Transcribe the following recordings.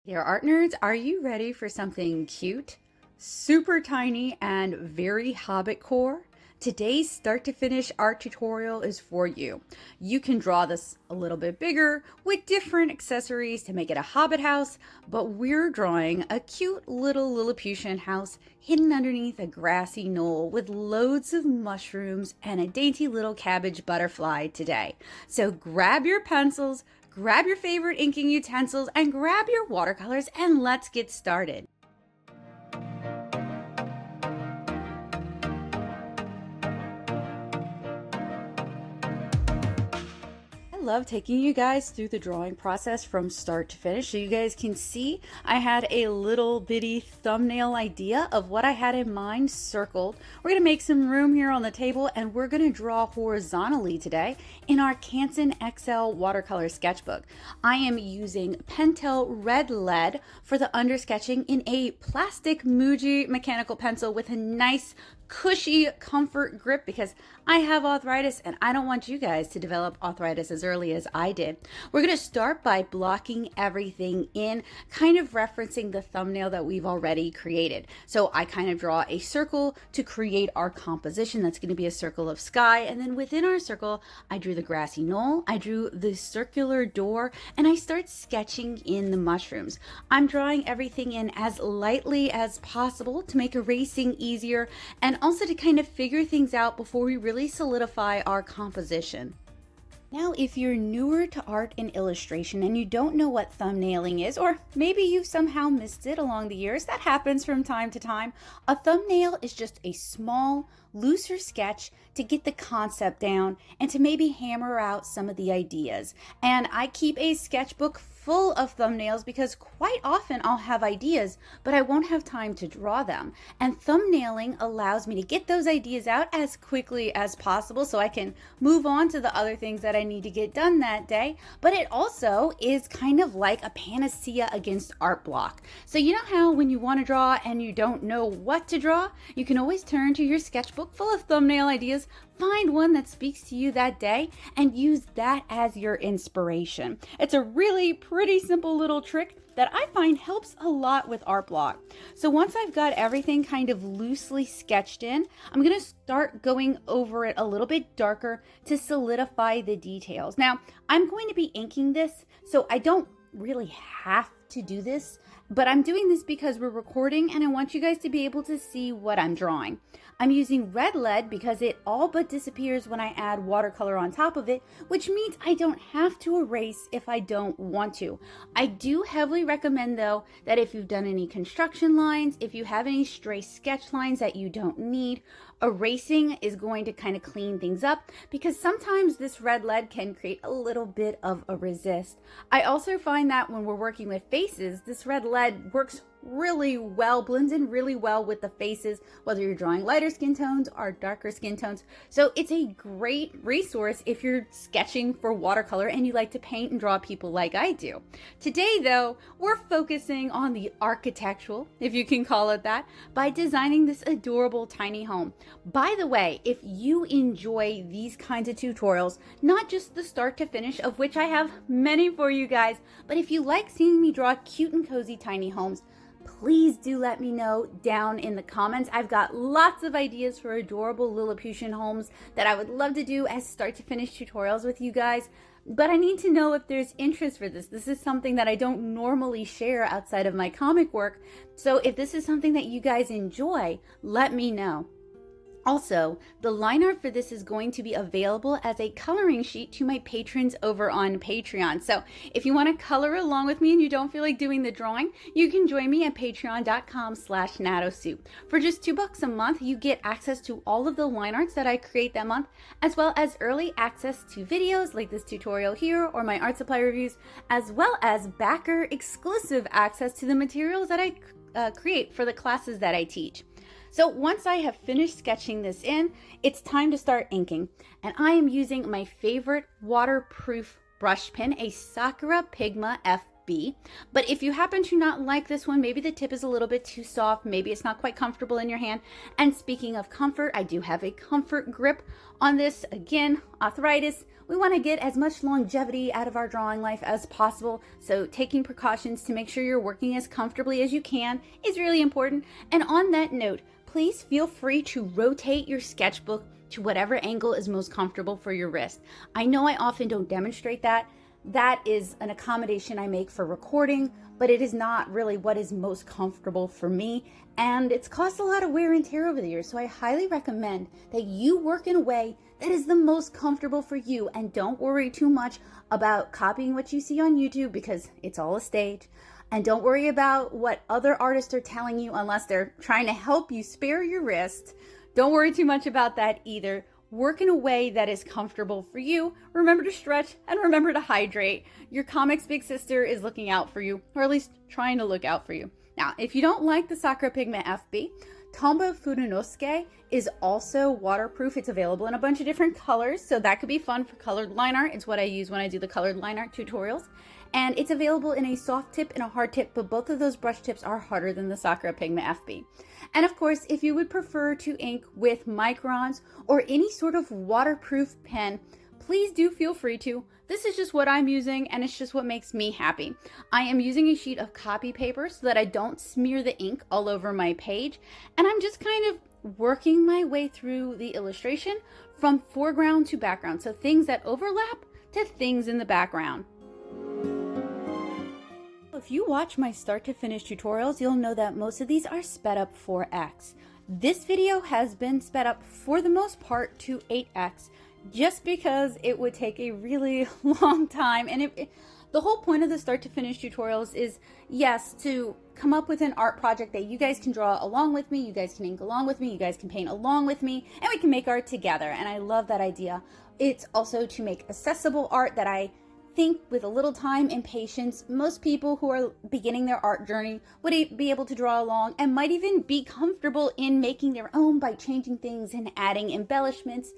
There, art nerds, are you ready for something cute, super tiny, and very Hobbit core? Today's start to finish art tutorial is for you. You can draw this a little bit bigger with different accessories to make it a Hobbit house, but we're drawing a cute little Lilliputian house hidden underneath a grassy knoll with loads of mushrooms and a dainty little cabbage butterfly today. So grab your pencils, grab your favorite inking utensils, and grab your watercolors, and let's get started. I love taking you guys through the drawing process from start to finish so you guys can see I had a little bitty thumbnail idea of what I had in mind circled. We're going to make some room here on the table and we're going to draw horizontally today in our Canson XL watercolor sketchbook. I am using Pentel Red Lead for the undersketching in a plastic Muji mechanical pencil with a nice cushy comfort grip because I have arthritis and I don't want you guys to develop arthritis as early as I did. We're going to start by blocking everything in, kind of referencing the thumbnail that we've already created. So I kind of draw a circle to create our composition. That's going to be a circle of sky, and then within our circle I drew the grassy knoll, I drew the circular door, and I start sketching in the mushrooms. I'm drawing everything in as lightly as possible to make erasing easier and also to kind of figure things out before we really solidify our composition. Now, if you're newer to art and illustration and you don't know what thumbnailing is, or maybe you've somehow missed it along the years, that happens from time to time. A thumbnail is just a small, looser sketch to get the concept down and to maybe hammer out some of the ideas. And I keep a sketchbook full of thumbnails because quite often I'll have ideas, but I won't have time to draw them. And thumbnailing allows me to get those ideas out as quickly as possible so I can move on to the other things that I need to get done that day. But it also is kind of like a panacea against art block. So you know how when you want to draw and you don't know what to draw, you can always turn to your sketchbook full of thumbnail ideas, find one that speaks to you that day, and use that as your inspiration. It's a really pretty simple little trick that I find helps a lot with art block. So once I've got everything kind of loosely sketched in, I'm going to start going over it a little bit darker to solidify the details. Now, I'm going to be inking this, so I don't really have to do this, but I'm doing this because we're recording and I want you guys to be able to see what I'm drawing. I'm using red lead because it all but disappears when I add watercolor on top of it, which means I don't have to erase if I don't want to. I do heavily recommend though that if you've done any construction lines, if you have any stray sketch lines that you don't need, erasing is going to kind of clean things up because sometimes this red lead can create a little bit of a resist. I also find that when we're working with faces, this red lead works really well, blends in really well with the faces, whether you're drawing lighter skin tones or darker skin tones. So it's a great resource if you're sketching for watercolor and you like to paint and draw people like I do. Today though, we're focusing on the architectural, if you can call it that, by designing this adorable tiny home. By the way, if you enjoy these kinds of tutorials, not just the start to finish, of which I have many for you guys, but if you like seeing me draw cute and cozy tiny homes, please do let me know down in the comments. I've got lots of ideas for adorable Lilliputian homes that I would love to do as start to finish tutorials with you guys. But I need to know if there's interest for this. This is something that I don't normally share outside of my comic work. So if this is something that you guys enjoy, let me know. Also, the line art for this is going to be available as a coloring sheet to my patrons over on Patreon. So if you want to color along with me and you don't feel like doing the drawing, you can join me at patreon.com/natosoup. For just $2 a month, you get access to all of the line arts that I create that month, as well as early access to videos like this tutorial here or my art supply reviews, as well as backer exclusive access to the materials that I create for the classes that I teach. So once I have finished sketching this in, it's time to start inking. And I am using my favorite waterproof brush pen, a Sakura Pigma FB. But if you happen to not like this one, maybe the tip is a little bit too soft, maybe it's not quite comfortable in your hand. And speaking of comfort, I do have a comfort grip on this. Again, arthritis, we want to get as much longevity out of our drawing life as possible. So taking precautions to make sure you're working as comfortably as you can is really important. And on that note, please feel free to rotate your sketchbook to whatever angle is most comfortable for your wrist. I know I often don't demonstrate that. That is an accommodation I make for recording, but it is not really what is most comfortable for me. And it's caused a lot of wear and tear over the years. So I highly recommend that you work in a way that is the most comfortable for you, and don't worry too much about copying what you see on YouTube, because it's all a stage. And don't worry about what other artists are telling you unless they're trying to help you spare your wrist. Don't worry too much about that either. Work in a way that is comfortable for you. Remember to stretch and remember to hydrate. Your comics big sister is looking out for you, or at least trying to look out for you. Now, if you don't like the Sakura Pigment FB, Tombow Furunosuke is also waterproof. It's available in a bunch of different colors, so that could be fun for colored line art. It's what I use when I do the colored line art tutorials. And it's available in a soft tip and a hard tip, but both of those brush tips are harder than the Sakura Pigment FB. And of course, if you would prefer to ink with microns or any sort of waterproof pen, please do feel free to. This is just what I'm using, and it's just what makes me happy. I am using a sheet of copy paper so that I don't smear the ink all over my page, and I'm just kind of working my way through the illustration from foreground to background, so things that overlap to things in the background. If you watch my start to finish tutorials, you'll know that most of these are sped up 4x. This video has been sped up for the most part to 8x, just because it would take a really long time. And the whole point of the start to finish tutorials is, yes, to come up with an art project that you guys can draw along with me, you guys can ink along with me, you guys can paint along with me, and we can make art together. And I love that idea. It's also to make accessible art that I think, with a little time and patience, most people who are beginning their art journey would be able to draw along and might even be comfortable in making their own by changing things and adding embellishments.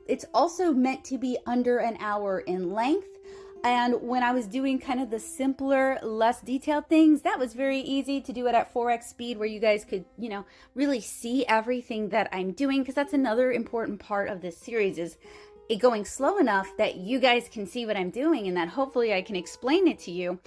It's also meant to be under an hour in length. And when I was doing kind of the simpler, less detailed things, that was very easy to do it at 4x speed, where you guys could, really see everything that I'm doing, because that's another important part of this series, is it going slow enough that you guys can see what I'm doing and that hopefully I can explain it to you.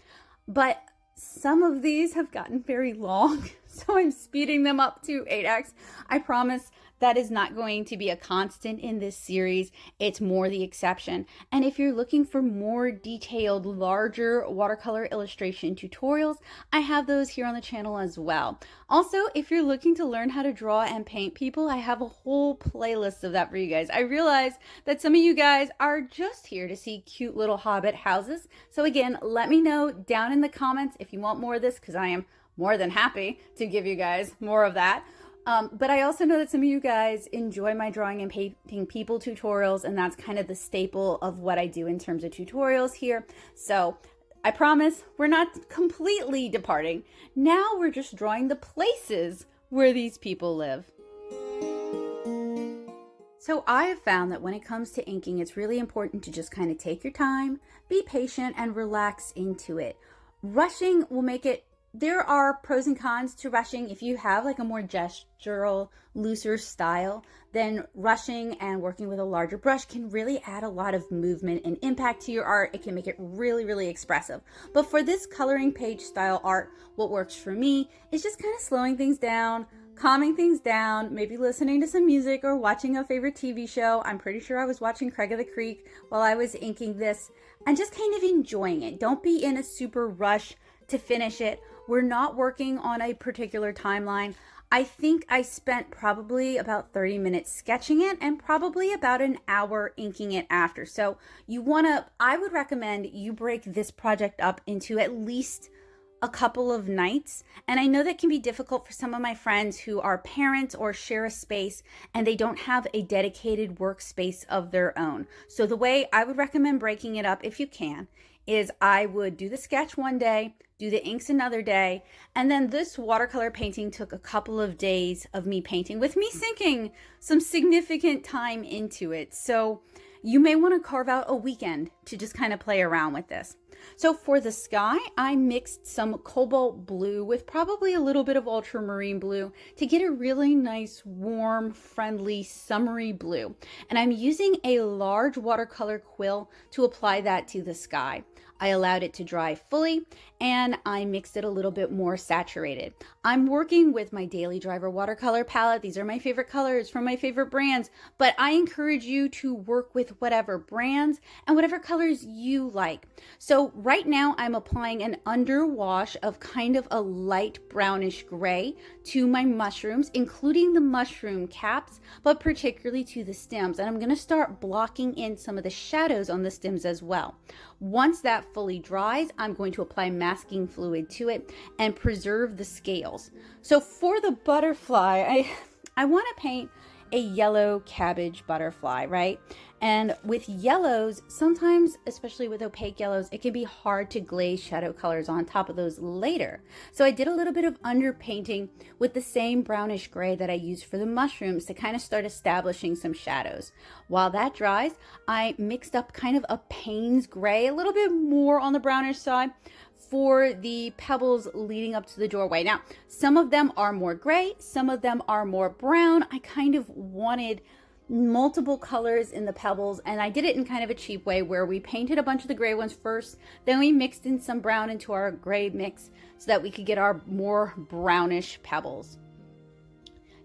But some of these have gotten very long, so I'm speeding them up to 8x. I promise that is not going to be a constant in this series. It's more the exception. And if you're looking for more detailed, larger watercolor illustration tutorials, I have those here on the channel as well. Also, if you're looking to learn how to draw and paint people, I have a whole playlist of that for you guys. I realize that some of you guys are just here to see cute little Hobbit houses. So again, let me know down in the comments if you want more of this, because I am more than happy to give you guys more of that. But I also know that some of you guys enjoy my drawing and painting people tutorials, and that's kind of the staple of what I do in terms of tutorials here. So I promise we're not completely departing. Now we're just drawing the places where these people live. So I have found that when it comes to inking, it's really important to just kind of take your time, be patient, and relax into it. Rushing will make it. There are pros and cons to rushing. If you have like a more gestural, looser style, then rushing and working with a larger brush can really add a lot of movement and impact to your art. It can make it really, really expressive. But for this coloring page style art, what works for me is just kind of slowing things down, calming things down, maybe listening to some music or watching a favorite TV show. I'm pretty sure I was watching Craig of the Creek while I was inking this, and just kind of enjoying it. Don't be in a super rush to finish it. We're not working on a particular timeline. I think I spent probably about 30 minutes sketching it and probably about an hour inking it after. So I would recommend you break this project up into at least a couple of nights. And I know that can be difficult for some of my friends who are parents or share a space and they don't have a dedicated workspace of their own. So the way I would recommend breaking it up, if you can, is I would do the sketch one day, do the inks another day, and then this watercolor painting took a couple of days of me painting, with me sinking some significant time into it. So you may want to carve out a weekend to just kind of play around with this. So for the sky, I mixed some cobalt blue with probably a little bit of ultramarine blue to get a really nice, warm, friendly, summery blue. And I'm using a large watercolor quill to apply that to the sky. I allowed it to dry fully and I mixed it a little bit more saturated. I'm working with my Daily Driver watercolor palette. These are my favorite colors from my favorite brands, but I encourage you to work with whatever brands and whatever colors you like. So right now I'm applying an underwash of kind of a light brownish gray to my mushrooms, including the mushroom caps, but particularly to the stems. And I'm going to start blocking in some of the shadows on the stems as well. Once that fully dries, I'm going to apply masking fluid to it and preserve the scales. So for the butterfly, I want to paint a yellow cabbage butterfly, right? And with yellows, sometimes, especially with opaque yellows, it can be hard to glaze shadow colors on top of those later. So I did a little bit of underpainting with the same brownish gray that I used for the mushrooms to kind of start establishing some shadows. While that dries, I mixed up kind of a Payne's gray, a little bit more on the brownish side, for the pebbles leading up to the doorway. Now, some of them are more gray, some of them are more brown. I kind of wanted multiple colors in the pebbles, and I did it in kind of a cheap way where we painted a bunch of the gray ones first, then we mixed in some brown into our gray mix so that we could get our more brownish pebbles.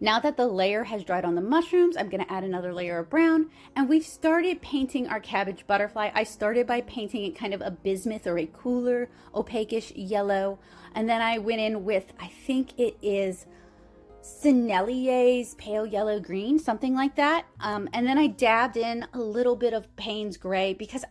Now that the layer has dried on the mushrooms, I'm going to add another layer of brown, and we've started painting our cabbage butterfly. I started by painting it kind of a bismuth or a cooler, opaque-ish yellow, and then I went in with, I think it is Sennelier's pale yellow green, something like that. And then I dabbed in a little bit of Payne's gray because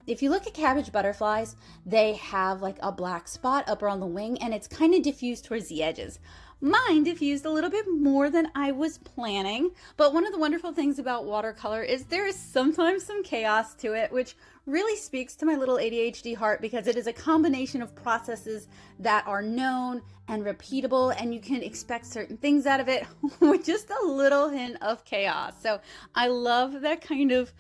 if you look at cabbage butterflies, they have like a black spot up around the wing and it's kind of diffused towards the edges. Mine diffused a little bit more than I was planning, but one of the wonderful things about watercolor is there is sometimes some chaos to it, which really speaks to my little ADHD heart because it is a combination of processes that are known and repeatable, and you can expect certain things out of it with just a little hint of chaos. So I love that kind of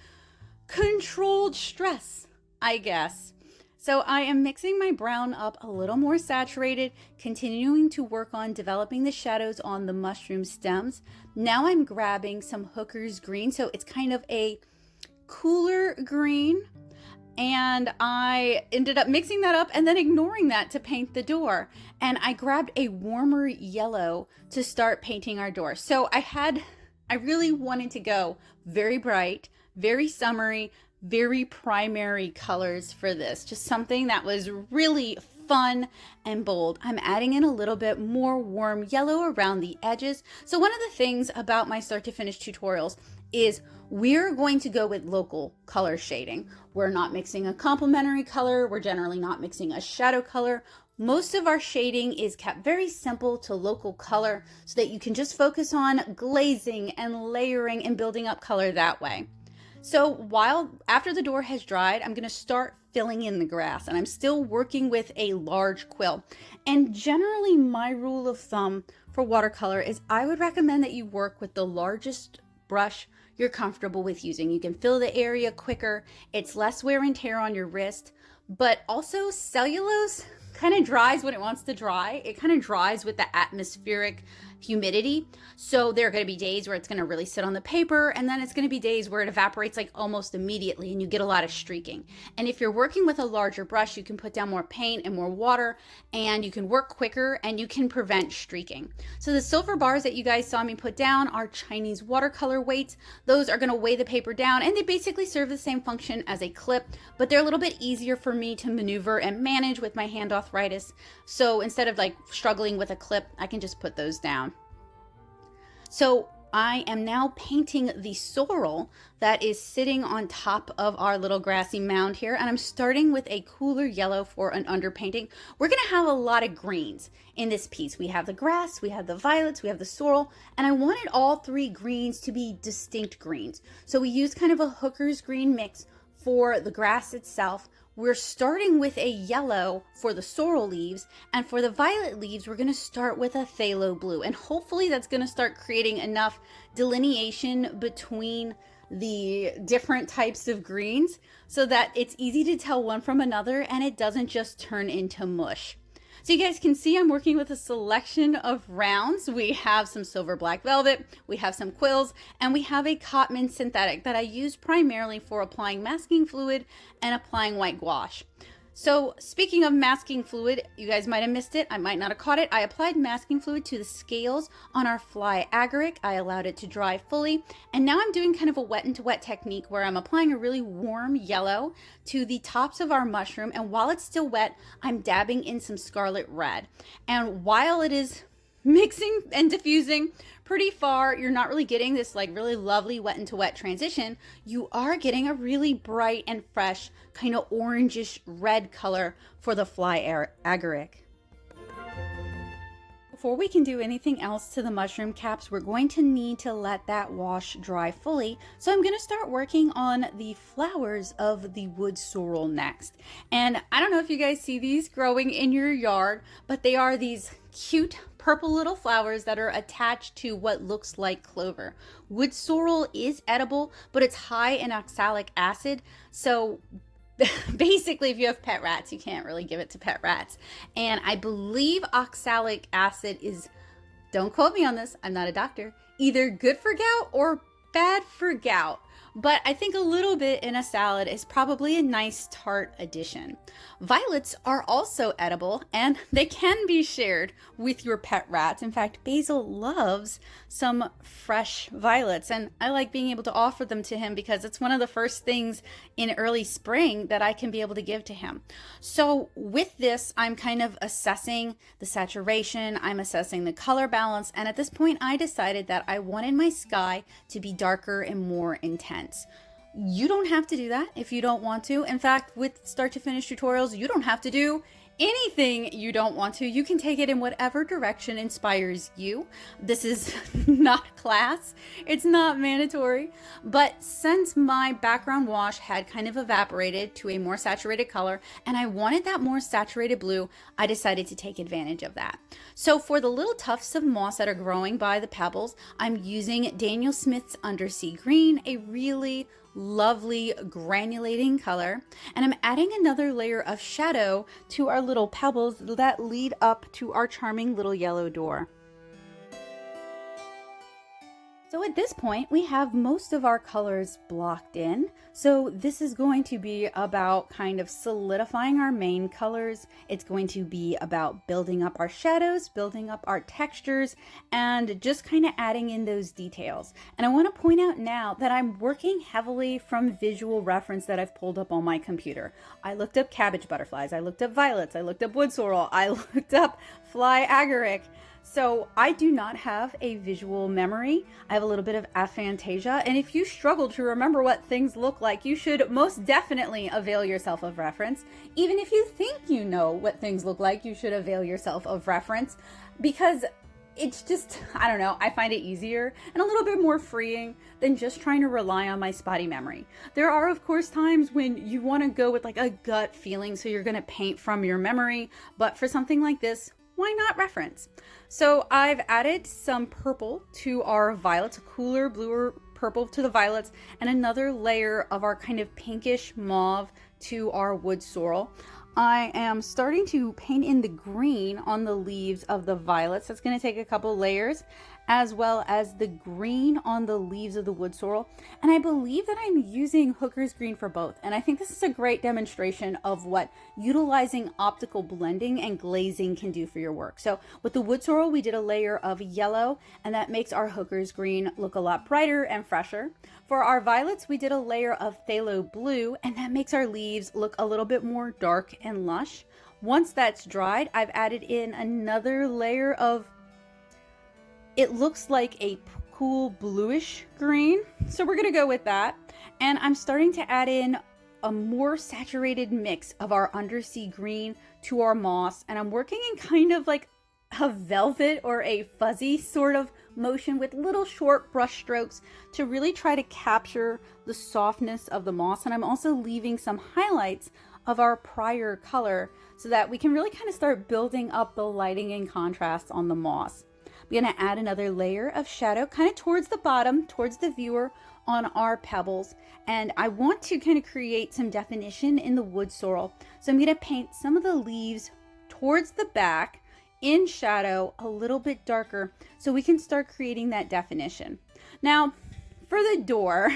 controlled stress, I guess. So I am mixing my brown up a little more saturated, continuing to work on developing the shadows on the mushroom stems. Now I'm grabbing some Hooker's green, so it's kind of a cooler green, and I ended up mixing that up and then ignoring that to paint the door. And I grabbed a warmer yellow to start painting our door. So I really wanted to go very bright, very summery, very primary colors for this. Just something that was really fun and bold. I'm adding in a little bit more warm yellow around the edges. So one of the things about my start to finish tutorials is we're going to go with local color shading. We're not mixing a complementary color. We're generally not mixing a shadow color. Most of our shading is kept very simple to local color so that you can just focus on glazing and layering and building up color that way. So after the door has dried, I'm going to start filling in the grass, and I'm still working with a large quill. And generally my rule of thumb for watercolor is I would recommend that you work with the largest brush you're comfortable with using. You can fill the area quicker. It's less wear and tear on your wrist, but also cellulose kind of dries when it wants to dry. It kind of dries with the atmospheric humidity. So there are going to be days where it's going to really sit on the paper, and then it's going to be days where it evaporates like almost immediately and you get a lot of streaking. And if you're working with a larger brush, you can put down more paint and more water, and you can work quicker and you can prevent streaking. So the silver bars that you guys saw me put down are Chinese watercolor weights. Those are going to weigh the paper down, and they basically serve the same function as a clip, but they're a little bit easier for me to maneuver and manage with my hand arthritis. So instead of like struggling with a clip, I can just put those down. So I am now painting the sorrel that is sitting on top of our little grassy mound here, and I'm starting with a cooler yellow for an underpainting. We're going to have a lot of greens in this piece. We have the grass, we have the violets, we have the sorrel, and I wanted all three greens to be distinct greens. So we used kind of a Hooker's green mix for the grass itself. We're starting with a yellow for the sorrel leaves, and for the violet leaves, we're going to start with a phthalo blue, and hopefully that's going to start creating enough delineation between the different types of greens so that it's easy to tell one from another and it doesn't just turn into mush. So you guys can see I'm working with a selection of rounds. We have some silver black velvet, we have some quills, and we have a Cotman synthetic that I use primarily for applying masking fluid and applying white gouache. So speaking of masking fluid, you guys might have missed it. I might not have caught it. I applied masking fluid to the scales on our fly agaric. I allowed it to dry fully. And now I'm doing kind of a wet into wet technique where I'm applying a really warm yellow to the tops of our mushroom. And while it's still wet, I'm dabbing in some scarlet red. And while it is mixing and diffusing pretty far, you're not really getting this like really lovely wet into wet transition. You are getting a really bright and fresh kind of orangish red color for the fly agaric. Before we can do anything else to the mushroom caps, we're going to need to let that wash dry fully. So I'm going to start working on the flowers of the wood sorrel next. And I don't know if you guys see these growing in your yard, but they are these cute purple little flowers that are attached to what looks like clover. Wood sorrel is edible, but it's high in oxalic acid. So basically, if you have pet rats, you can't really give it to pet rats. And I believe oxalic acid is, don't quote me on this, I'm not a doctor, either good for gout or bad for gout. But I think a little bit in a salad is probably a nice tart addition. Violets are also edible and they can be shared with your pet rats. In fact, Basil loves some fresh violets and I like being able to offer them to him because it's one of the first things in early spring that I can be able to give to him. So with this, I'm kind of assessing the saturation, I'm assessing the color balance, and at this point I decided that I wanted my sky to be darker and more intense. You don't have to do that if you don't want to. In fact, with start to finish tutorials, you don't have to do anything you don't want to. You can take it in whatever direction inspires you. This is not class. It's not mandatory. But since my background wash had kind of evaporated to a more saturated color and I wanted that more saturated blue, I decided to take advantage of that. So for the little tufts of moss that are growing by the pebbles, I'm using Daniel Smith's Undersea Green, a really lovely granulating color, and I'm adding another layer of shadow to our little pebbles that lead up to our charming little yellow door. So at this point, we have most of our colors blocked in. So this is going to be about kind of solidifying our main colors. It's going to be about building up our shadows, building up our textures, and just kind of adding in those details. And I want to point out now that I'm working heavily from visual reference that I've pulled up on my computer. I looked up cabbage butterflies, I looked up violets, I looked up wood sorrel, I looked up fly agaric. So I do not have a visual memory. I have a little bit of aphantasia. And if you struggle to remember what things look like, you should most definitely avail yourself of reference. Even if you think you know what things look like, you should avail yourself of reference because it's just, I don't know, I find it easier and a little bit more freeing than just trying to rely on my spotty memory. There are, of course, times when you want to go with like a gut feeling, so you're going to paint from your memory. But for something like this, why not reference? So I've added some purple to our violets, a cooler, bluer purple to the violets, and another layer of our kind of pinkish mauve to our wood sorrel. I am starting to paint in the green on the leaves of the violets. That's going to take a couple layers, as well as the green on the leaves of the wood sorrel. And I believe that I'm using Hooker's green for both. And I think this is a great demonstration of what utilizing optical blending and glazing can do for your work. So with the wood sorrel, we did a layer of yellow, and that makes our Hooker's green look a lot brighter and fresher. For our violets, we did a layer of phthalo blue, and that makes our leaves look a little bit more dark and lush. Once that's dried, I've added in another layer of, it looks like a cool bluish green. So we're gonna go with that. And I'm starting to add in a more saturated mix of our undersea green to our moss. And I'm working in kind of like a velvet or a fuzzy sort of motion with little short brush strokes to really try to capture the softness of the moss. And I'm also leaving some highlights of our prior color so that we can really kind of start building up the lighting and contrast on the moss. I'm going to add another layer of shadow kind of towards the bottom, towards the viewer, on our pebbles, and I want to kind of create some definition in the wood sorrel. So I'm going to paint some of the leaves towards the back in shadow, a little bit darker, so we can start creating that definition. Now, for the door,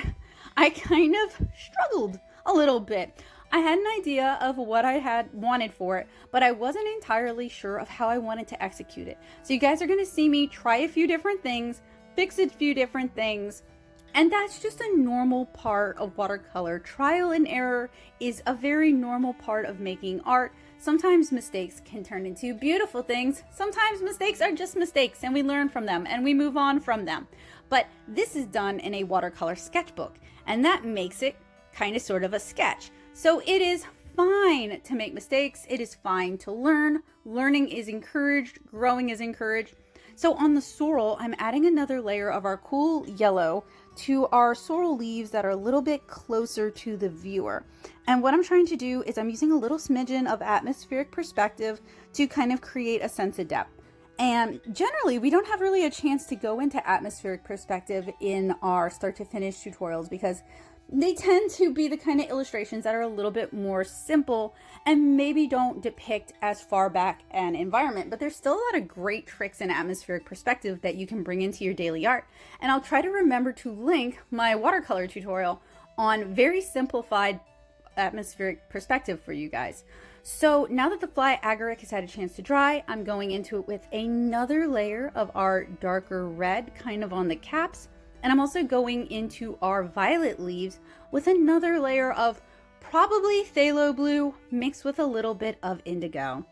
I kind of struggled a little bit. I had an idea of what I had wanted for it, but I wasn't entirely sure of how I wanted to execute it. So you guys are going to see me try a few different things, fix a few different things, and that's just a normal part of watercolor. Trial and error is a very normal part of making art. Sometimes mistakes can turn into beautiful things. Sometimes mistakes are just mistakes and we learn from them and we move on from them. But this is done in a watercolor sketchbook, and that makes it kind of sort of a sketch. So it is fine to make mistakes. It is fine to learn. Learning is encouraged. Growing is encouraged. So on the sorrel, I'm adding another layer of our cool yellow to our sorrel leaves that are a little bit closer to the viewer. And what I'm trying to do is I'm using a little smidgen of atmospheric perspective to kind of create a sense of depth. And generally, we don't have really a chance to go into atmospheric perspective in our start to finish tutorials because they tend to be the kind of illustrations that are a little bit more simple and maybe don't depict as far back an environment, but there's still a lot of great tricks in atmospheric perspective that you can bring into your daily art. And I'll try to remember to link my watercolor tutorial on very simplified atmospheric perspective for you guys. So now that the fly agaric has had a chance to dry, I'm going into it with another layer of our darker red kind of on the caps. And I'm also going into our violet leaves with another layer of probably phthalo blue mixed with a little bit of indigo.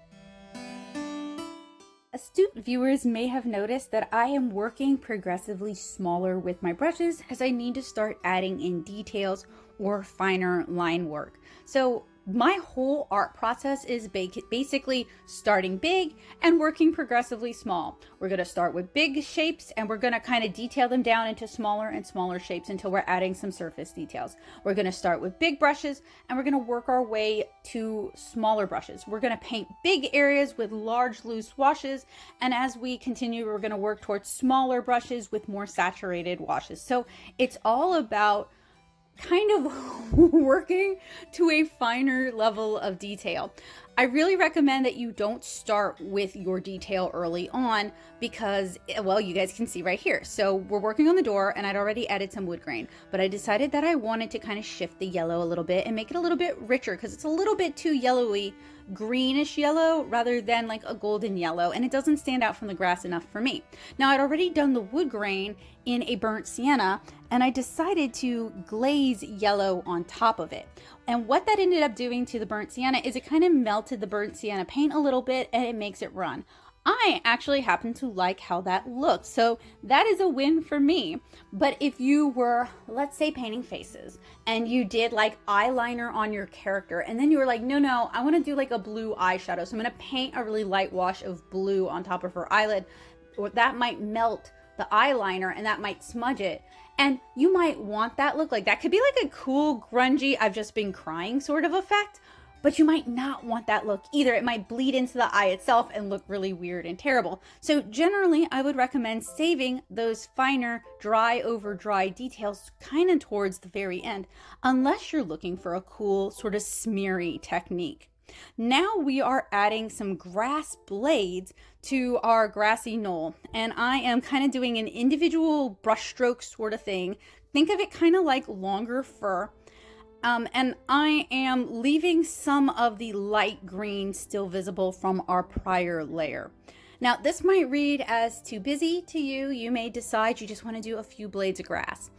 Astute viewers may have noticed that I am working progressively smaller with my brushes as I need to start adding in details or finer line work. So my whole art process is basically starting big and working progressively small. We're going to start with big shapes and we're going to kind of detail them down into smaller and smaller shapes until we're adding some surface details. We're going to start with big brushes and we're going to work our way to smaller brushes. We're going to paint big areas with large loose washes, and as we continue, we're going to work towards smaller brushes with more saturated washes. So it's all about kind of working to a finer level of detail. I really recommend that you don't start with your detail early on because, well, you guys can see right here. So we're working on the door and I'd already added some wood grain, but I decided that I wanted to kind of shift the yellow a little bit and make it a little bit richer because it's a little bit too yellowy, greenish yellow rather than like a golden yellow, and it doesn't stand out from the grass enough for me. Now I'd already done the wood grain in a burnt sienna and I decided to glaze yellow on top of it. And what that ended up doing to the burnt sienna is it kind of melted the burnt sienna paint a little bit and it makes it run. I actually happen to like how that looks, so that is a win for me. But if you were, let's say, painting faces and you did like eyeliner on your character and then you were like, no, I want to do like a blue eyeshadow, so I'm going to paint a really light wash of blue on top of her eyelid, or that might melt the eyeliner and that might smudge it. And you might want that look. Like that could be like a cool, grungy, I've just been crying sort of effect. But you might not want that look either. It might bleed into the eye itself and look really weird and terrible. So generally, I would recommend saving those finer dry over dry details kind of towards the very end, unless you're looking for a cool sort of smeary technique. Now we are adding some grass blades to our grassy knoll, and I am kind of doing an individual brushstroke sort of thing. Think of it kind of like longer fur. And I am leaving some of the light green still visible from our prior layer. Now, this might read as too busy to you. You may decide you just want to do a few blades of grass.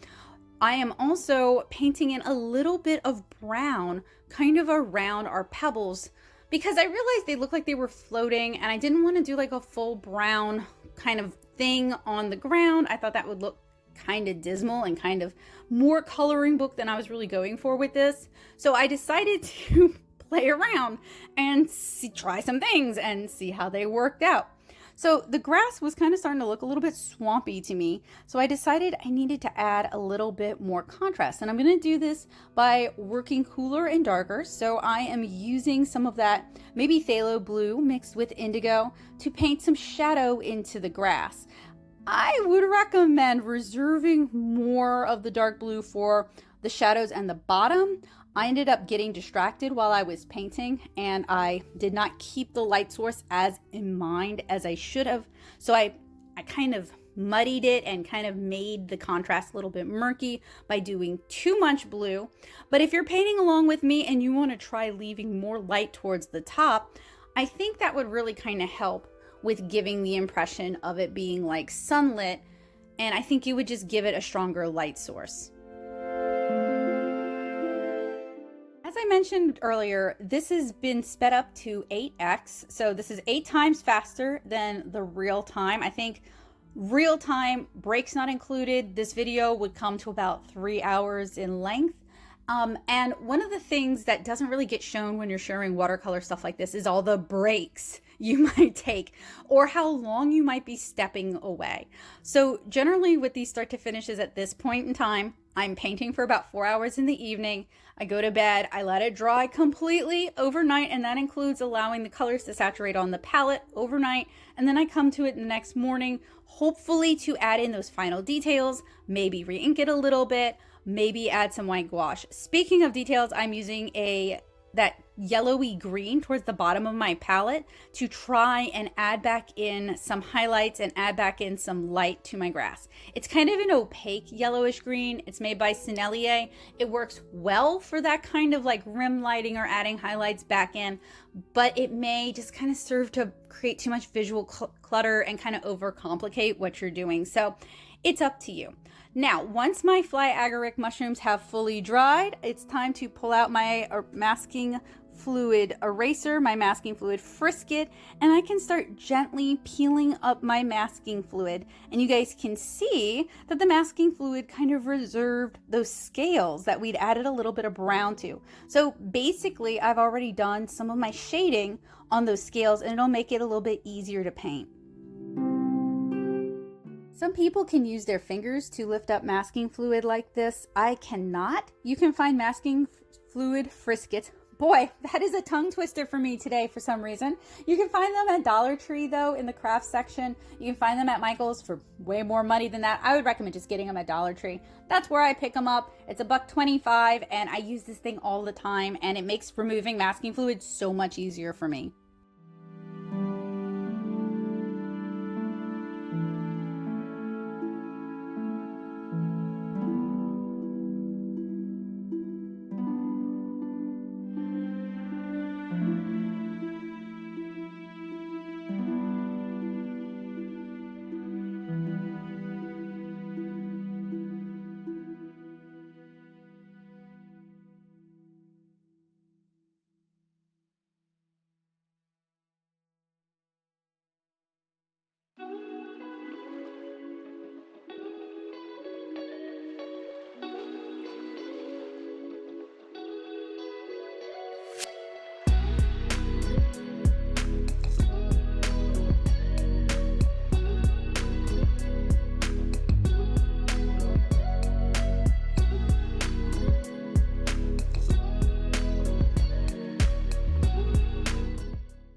I am also painting in a little bit of brown kind of around our pebbles because I realized they looked like they were floating and I didn't want to do like a full brown kind of thing on the ground. I thought that would look kind of dismal and kind of more coloring book than I was really going for with this. So I decided to play around and try some things and see how they worked out. So the grass was kind of starting to look a little bit swampy to me. So I decided I needed to add a little bit more contrast. And I'm going to do this by working cooler and darker. So I am using some of that maybe phthalo blue mixed with indigo to paint some shadow into the grass. I would recommend reserving more of the dark blue for the shadows and the bottom. I ended up getting distracted while I was painting, and I did not keep the light source as in mind as I should have. So I kind of muddied it and kind of made the contrast a little bit murky by doing too much blue. But if you're painting along with me and you want to try leaving more light towards the top, I think that would really kind of help with giving the impression of it being like sunlit, and I think you would just give it a stronger light source. As I mentioned earlier, this has been sped up to 8x, so this is 8 times faster than the real time. I think real time, breaks not included, this video would come to about 3 hours in length. And one of the things that doesn't really get shown when you're sharing watercolor stuff like this is all the breaks you might take or how long you might be stepping away. So generally with these start to finishes at this point in time, I'm painting for about 4 hours in the evening. I go to bed, I let it dry completely overnight, and that includes allowing the colors to saturate on the palette overnight. And then I come to it the next morning, hopefully to add in those final details, maybe re-ink it a little bit, maybe add some white gouache. Speaking of details, I'm using that yellowy green towards the bottom of my palette to try and add back in some highlights and add back in some light to my grass. It's kind of an opaque yellowish green. It's made by Sennelier. It works well for that kind of like rim lighting or adding highlights back in, but it may just kind of serve to create too much visual clutter and kind of overcomplicate what you're doing. So it's up to you. Now, once my fly agaric mushrooms have fully dried, it's time to pull out my masking fluid eraser, my masking fluid frisket, and I can start gently peeling up my masking fluid. And you guys can see that the masking fluid kind of reserved those scales that we'd added a little bit of brown to. So basically, I've already done some of my shading on those scales, and it'll make it a little bit easier to paint. Some people can use their fingers to lift up masking fluid like this. I cannot. You can find masking fluid friskets. Boy, that is a tongue twister for me today for some reason. You can find them at Dollar Tree though in the craft section. You can find them at Michael's for way more money than that. I would recommend just getting them at Dollar Tree. That's where I pick them up. It's $1.25 and I use this thing all the time and it makes removing masking fluid so much easier for me.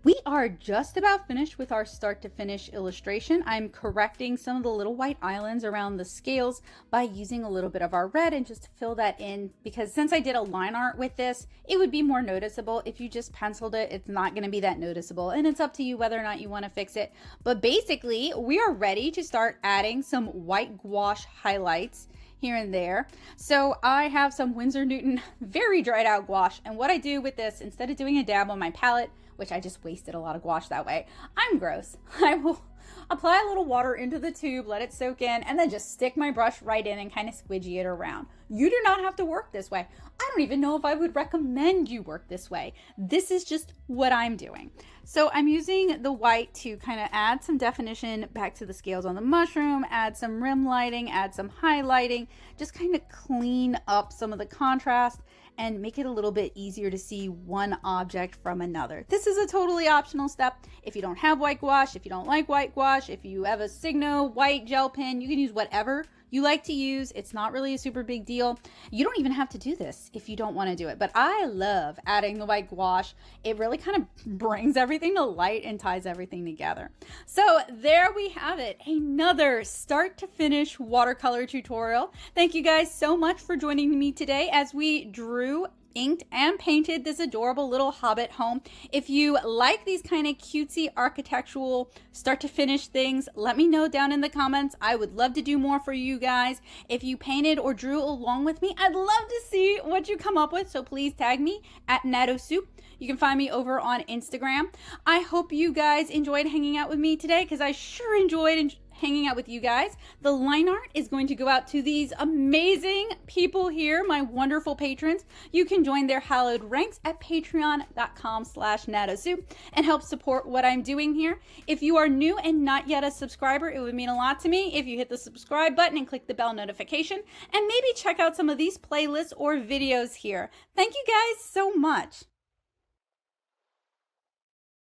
We are just about finished with our start to finish illustration. I'm correcting some of the little white islands around the scales by using a little bit of our red and just to fill that in, because since I did a line art with this, it would be more noticeable. If you just penciled it, it's not going to be that noticeable, and it's up to you whether or not you want to fix it. But basically, we are ready to start adding some white gouache highlights here and there. So I have some Winsor Newton very dried out gouache, and what I do with this, instead of doing a dab on my palette, which I just wasted a lot of gouache that way, I'm gross, I will apply a little water into the tube, let it soak in, and then just stick my brush right in and kind of squidgy it around. You do not have to work this way. I don't even know if I would recommend you work this way. This is just what I'm doing. So I'm using the white to kind of add some definition back to the scales on the mushroom, add some rim lighting, add some highlighting, just kind of clean up some of the contrast and make it a little bit easier to see one object from another. This is a totally optional step. If you don't have white gouache, if you don't like white gouache, if you have a Signo white gel pen, you can use whatever you like to use. It's not really a super big deal. You don't even have to do this if you don't want to do it, but I love adding the white gouache. It really kind of brings everything to light and ties everything together. So there we have it, another start to finish watercolor tutorial. Thank you guys so much for joining me today as we drew, inked, and painted this adorable little Hobbit home. If you like these kind of cutesy architectural start to finish things, let me know down in the comments. I would love to do more for you guys. If you painted or drew along with me, I'd love to see what you come up with, so please tag me at NatoSoup. You can find me over on Instagram. I hope you guys enjoyed hanging out with me today, because I sure enjoyed hanging out with you guys. The line art is going to go out to these amazing people here, my wonderful patrons. You can join their hallowed ranks at patreon.com/NatoSoup and help support what I'm doing here. If you are new and not yet a subscriber, it would mean a lot to me if you hit the subscribe button and click the bell notification, and maybe check out some of these playlists or videos here. Thank you guys so much.